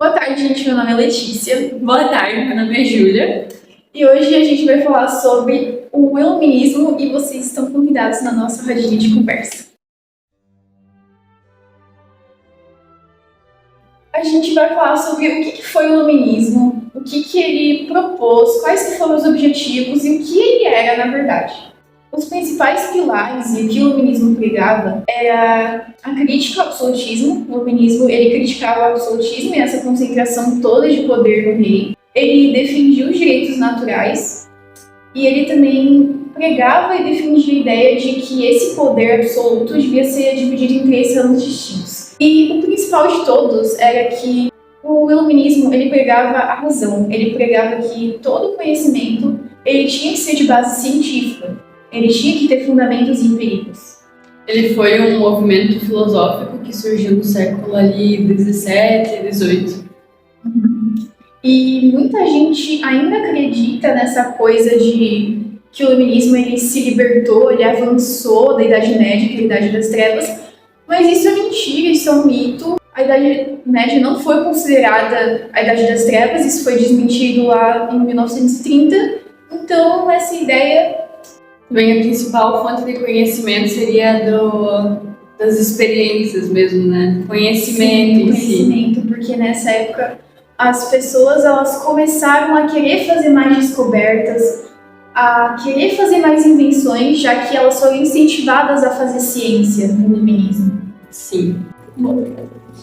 Boa tarde, gente. Meu nome é Letícia. Boa tarde, meu nome é Júlia. E hoje a gente vai falar sobre o iluminismo e vocês estão convidados na nossa rodinha de conversa. A gente vai falar sobre o que foi o iluminismo, o que ele propôs, quais que foram os objetivos e o que ele era na verdade. Os principais pilares e o que o iluminismo pregava era a crítica ao absolutismo. O iluminismo ele criticava o absolutismo e essa concentração toda de poder no rei. Ele defendia os direitos naturais e ele também pregava e defendia a ideia de que esse poder absoluto devia ser dividido em 3 ramos distintos. E o principal de todos era que o iluminismo ele pregava a razão. Ele pregava que todo conhecimento ele tinha que ser de base científica. Ele tinha que ter fundamentos empíricos. Ele foi um movimento filosófico que surgiu no século ali 17 e 18. E muita gente ainda acredita nessa coisa de que o iluminismo ele se libertou, ele avançou da Idade Média, que é a Idade das Trevas, mas isso é mentira, isso é um mito. A Idade Média não foi considerada a Idade das Trevas, isso foi desmentido lá em 1930. Então, essa ideia... Bem, a principal fonte de conhecimento seria das experiências mesmo, né? Conhecimento em si. Conhecimento, porque nessa época as pessoas elas começaram a querer fazer mais descobertas, a querer fazer mais invenções, já que elas foram incentivadas a fazer ciência no iluminismo. Sim. Bom,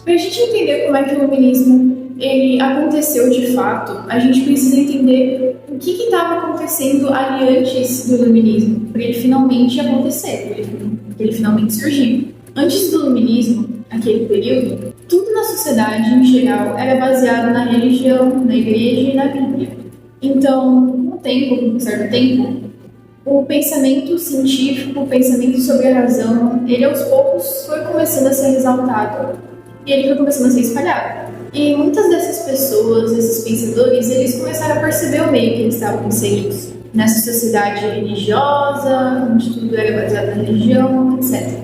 para a gente entender como é que o iluminismo ele aconteceu de fato, a gente precisa entender o que estava acontecendo ali antes do iluminismo, para ele finalmente acontecer, para ele finalmente surgir. Antes do iluminismo, aquele período, tudo na sociedade em geral era baseado na religião, na igreja e na Bíblia. Então, com um certo tempo, o pensamento científico, o pensamento sobre a razão, ele aos poucos foi começando a ser exaltado e ele foi começando a ser espalhado. E muitas dessas pessoas, esses pensadores, eles começaram a perceber o meio que eles estavam inseridos. Nessa sociedade religiosa, onde tudo era baseado na religião, etc.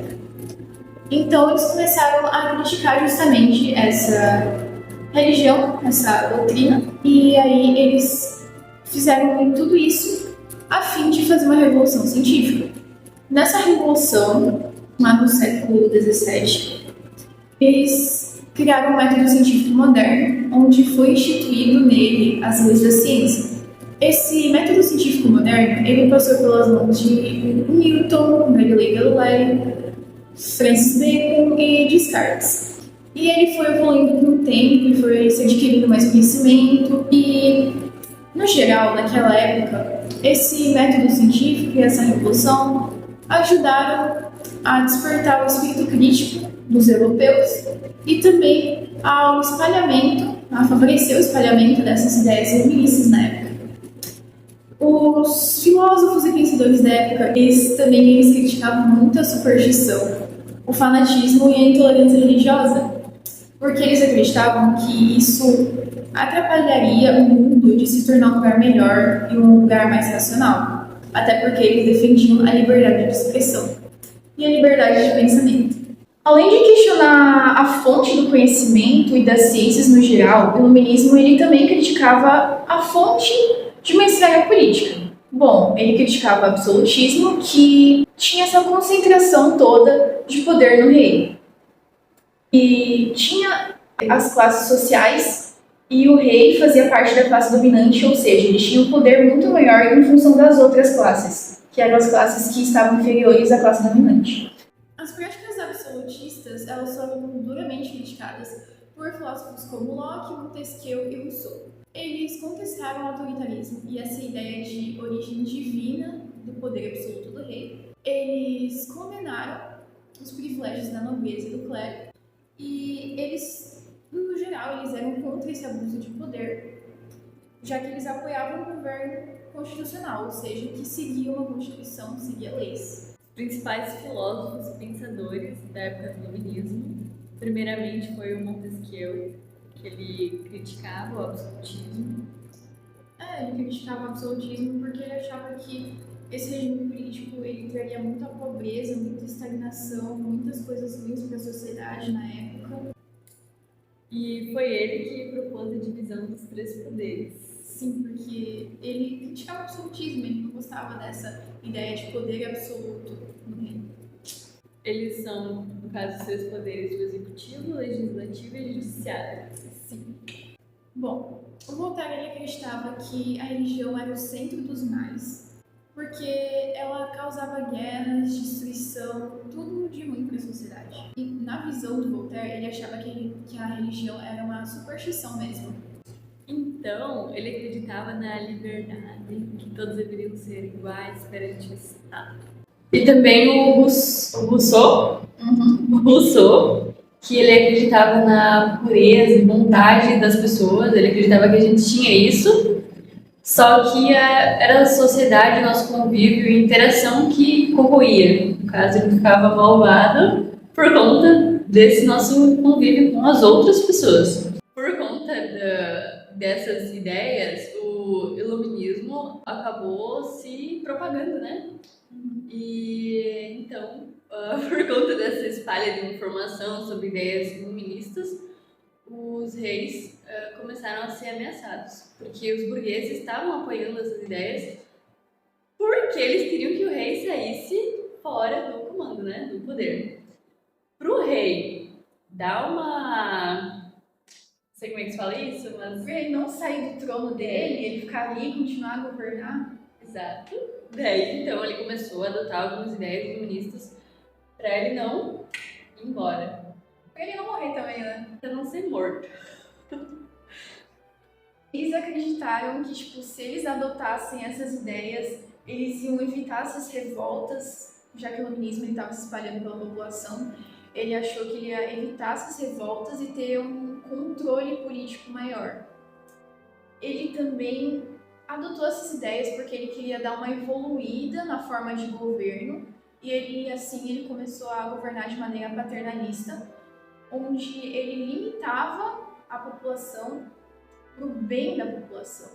Então eles começaram a criticar justamente essa religião, essa doutrina, e aí eles fizeram tudo isso a fim de fazer uma revolução científica. Nessa revolução, lá no século XVII, eles criaram um método científico moderno, onde foi instituído nele as leis da ciência. Esse método científico moderno, ele passou pelas mãos de Newton, Galilei, Francis Bacon e Descartes. E ele foi evoluindo com o tempo e foi se adquirindo mais conhecimento e, no geral, naquela época, esse método científico e essa revolução ajudaram a despertar o espírito crítico dos europeus e também ao espalhamento, a favorecer o espalhamento dessas ideias iluministas na época. Os filósofos e pensadores da época, eles criticavam muito a superstição, o fanatismo e a intolerância religiosa, porque eles acreditavam que isso atrapalharia o mundo de se tornar um lugar melhor e um lugar mais racional, até porque eles defendiam a liberdade de expressão e a liberdade de pensamento. Além de questionar a fonte do conhecimento e das ciências no geral, o iluminismo ele também criticava a fonte de uma esfera política. Bom, ele criticava o absolutismo, que tinha essa concentração toda de poder no rei. E tinha as classes sociais e o rei fazia parte da classe dominante, ou seja, ele tinha um poder muito maior em função das outras classes, que eram as classes que estavam inferiores à classe dominante. As práticas absolutistas elas foram duramente criticadas por filósofos como Locke, Montesquieu e Rousseau. Eles contestaram o autoritarismo e essa ideia de origem divina do poder absoluto do rei. Eles condenaram os privilégios da nobreza e do clero e eles, no geral, eles eram contra esse abuso de poder, já que eles apoiavam o governo constitucional, ou seja, que seguia uma constituição, seguia leis. Os principais filósofos e pensadores da época do iluminismo, primeiramente foi o Montesquieu, que ele criticava o absolutismo. Ele criticava o absolutismo porque ele achava que esse regime político ele traria muita pobreza, muita estagnação, muitas coisas ruins para a sociedade na época. E foi ele que propôs a divisão dos três poderes. Sim, porque ele criticava o absolutismo, ele não gostava dessa ideia de poder absoluto no reino. Eles são, no caso, os três poderes: o executivo, o legislativo e o judiciário. Sim. Bom, o Voltaire ele acreditava que a religião era o centro dos males, porque ela causava guerras, destruição, tudo de ruim para a sociedade. E na visão do Voltaire, ele achava que a religião era uma superstição mesmo. Então, ele acreditava na liberdade, que todos deveriam ser iguais perante o Estado. E também o Rousseau, que ele acreditava na pureza e bondade das pessoas, ele acreditava que a gente tinha isso, só que era a sociedade, nosso convívio e interação que corroía. No caso, ele ficava malvado por conta desse nosso convívio com as outras pessoas. Por conta dessas ideias, o iluminismo acabou se propagando, né? E então, por conta dessa espalha de informação sobre ideias iluministas, os reis começaram a ser ameaçados, porque os burgueses estavam apoiando essas ideias porque eles queriam que o rei saísse fora do comando, né, do poder. Para o rei dar uma... Não sei como é que se fala isso, mas... Para ele não sair do trono dele, ele ficar ali e continuar a governar. Exato. Daí, então, ele começou a adotar algumas ideias iluministas para ele não ir embora. Pra ele não morrer também, né? Pra não ser morto. Eles acreditaram que, se eles adotassem essas ideias, eles iam evitar essas revoltas, já que o iluminismo estava se espalhando pela população. Ele achou que ele ia evitar essas revoltas e ter um controle político maior. Ele também adotou essas ideias porque ele queria dar uma evoluída na forma de governo e ele começou a governar de maneira paternalista, onde ele limitava a população para o bem da população.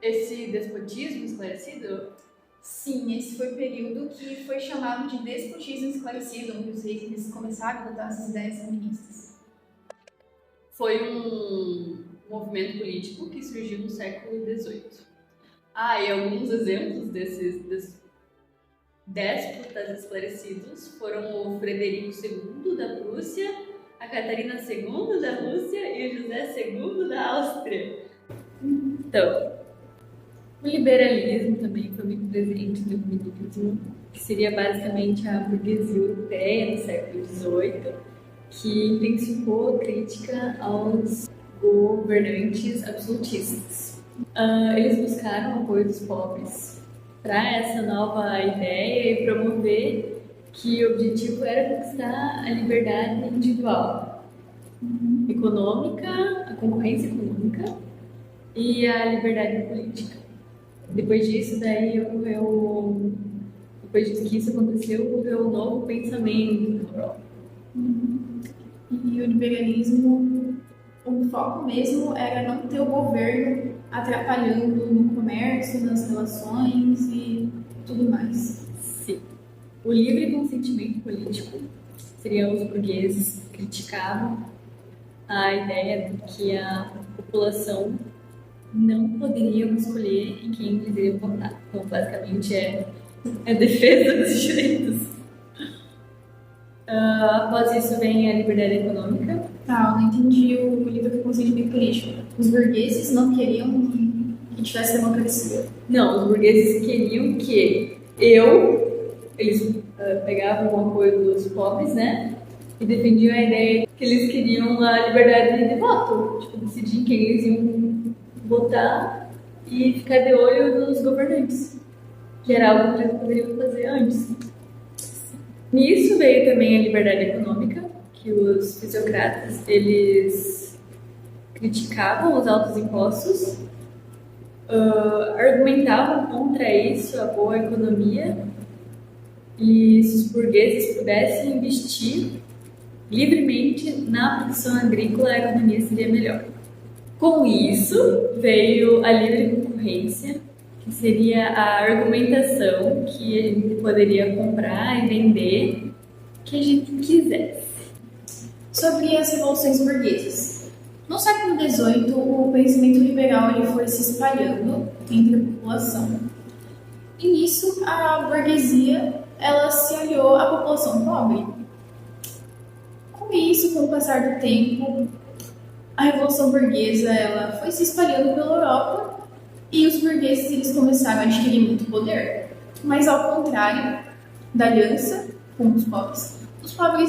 Esse despotismo esclarecido? Sim, esse foi o período que foi chamado de despotismo esclarecido, onde os reis começaram a adotar essas ideias feministas. Foi um movimento político que surgiu no século XVIII. E alguns exemplos desses déspotas esclarecidos foram o Frederico II da Prússia, a Catarina II da Rússia e o José II da Áustria. Então, o liberalismo também foi muito presente no iluminismo, que seria basicamente a burguesia europeia no século XVIII, que intensificou a crítica aos governantes absolutistas. Eles buscaram o apoio dos pobres para essa nova ideia e promover que o objetivo era conquistar a liberdade individual, econômica, a concorrência econômica e a liberdade política. Depois que isso aconteceu, ocorreu um novo pensamento na Europa. E o liberalismo, o foco mesmo era não ter o governo atrapalhando no comércio, nas relações e tudo mais. Sim. O livre consentimento político seria os burgueses que criticavam a ideia de que a população não poderia escolher em quem eles iriam votar. Então, basicamente, é a defesa dos direitos. Após isso vem a liberdade econômica. Eu não entendi o livre consentimento político. Os burgueses não queriam que tivesse democracia. Não, os burgueses queriam que eles pegavam o apoio dos pobres, né? E defendiam a ideia que eles queriam a liberdade de voto, decidir quem eles iam votar e ficar de olho nos governantes, que era algo que eles poderiam fazer antes. Nisso veio também a liberdade econômica, que os fisiocratas, eles criticavam os altos impostos, argumentavam contra isso a boa economia, e se os burgueses pudessem investir livremente na produção agrícola, a economia seria melhor. Com isso, veio a livre concorrência, que seria a argumentação que a gente poderia comprar e vender o que a gente quisesse. sobre as revoluções burguesas. No século XVIII, o pensamento liberal ele foi se espalhando entre a população. E nisso, a burguesia ela se aliou à população pobre. Com isso, com o passar do tempo, a Revolução Burguesa ela foi se espalhando pela Europa e os burgueses eles começaram a adquirir muito poder. Mas ao contrário da aliança com os pobres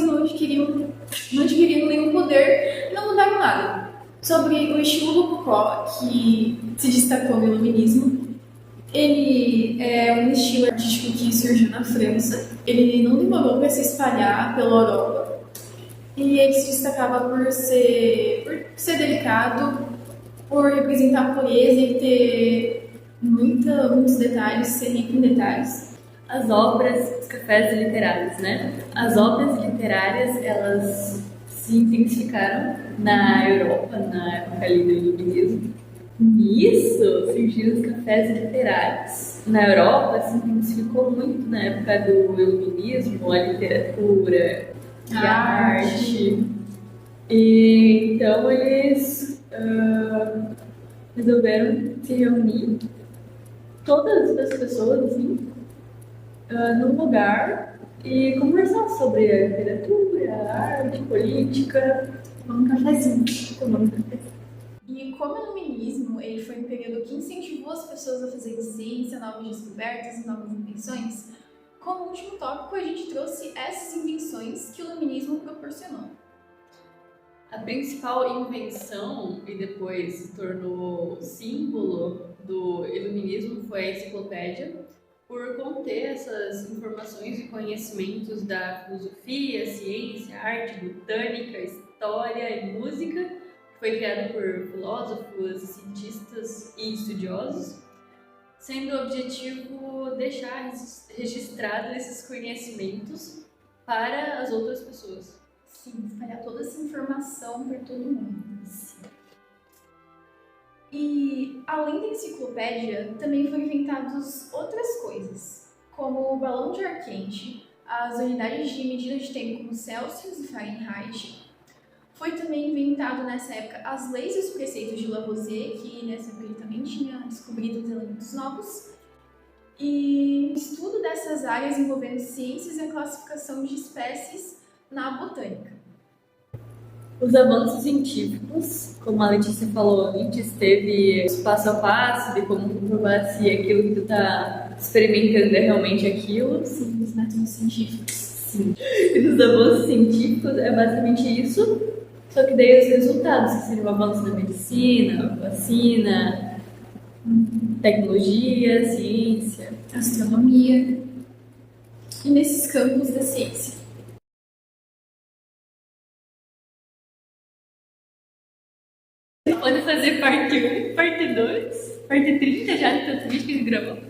não adquiriram nenhum poder e não mudaram nada. Sobre o estilo Rococó, que se destacou no Iluminismo, ele é um estilo artístico que surgiu na França. Ele não demorou para se espalhar pela Europa. E ele se destacava por ser delicado, por representar a pureza e ter muitos detalhes, ser rico em detalhes. As obras, os cafés literários, né? As obras literárias, elas se intensificaram na Europa, na época ali do Iluminismo. Nisso surgiram os cafés literários. Na Europa se intensificou muito na época do Iluminismo, a literatura, e a arte. E então eles resolveram se reunir, todas as pessoas assim, num lugar e conversar sobre a literatura, a arte, política, tomando um cafezinho. E como o iluminismo ele foi um período que incentivou as pessoas a fazerem ciência, novas descobertas e novas invenções, como último tópico, a gente trouxe essas invenções que o iluminismo proporcionou. A principal invenção, e depois se tornou símbolo do iluminismo, foi a enciclopédia, por conter essas informações e conhecimentos da filosofia, ciência, arte, botânica, história e música, que foi criada por filósofos, cientistas e estudiosos, sendo o objetivo deixar registrados esses conhecimentos para as outras pessoas. Sim, espalhar toda essa informação para todo mundo. Sim. E além da enciclopédia, também foram inventadas outras coisas, como o balão de ar quente, as unidades de medida de tempo como Celsius e Fahrenheit. Foi também inventado nessa época as leis e os preceitos de Lavoisier, que nessa época ele também tinha descobrido os elementos novos. E o estudo dessas áreas envolvendo ciências e a classificação de espécies na botânica. Os avanços científicos, como a Letícia falou antes, teve os passo a passo de como comprovar se aquilo que tu está experimentando é realmente aquilo. Sim, os métodos científicos. Sim. E dos avanços científicos é basicamente isso, só que daí os resultados, que seriam o avanço da medicina, vacina, tecnologia, ciência, astronomia e nesses campos da ciência. Pode fazer parte 1, parte 2, parte 30 já de tantos vídeos que a gente gravou.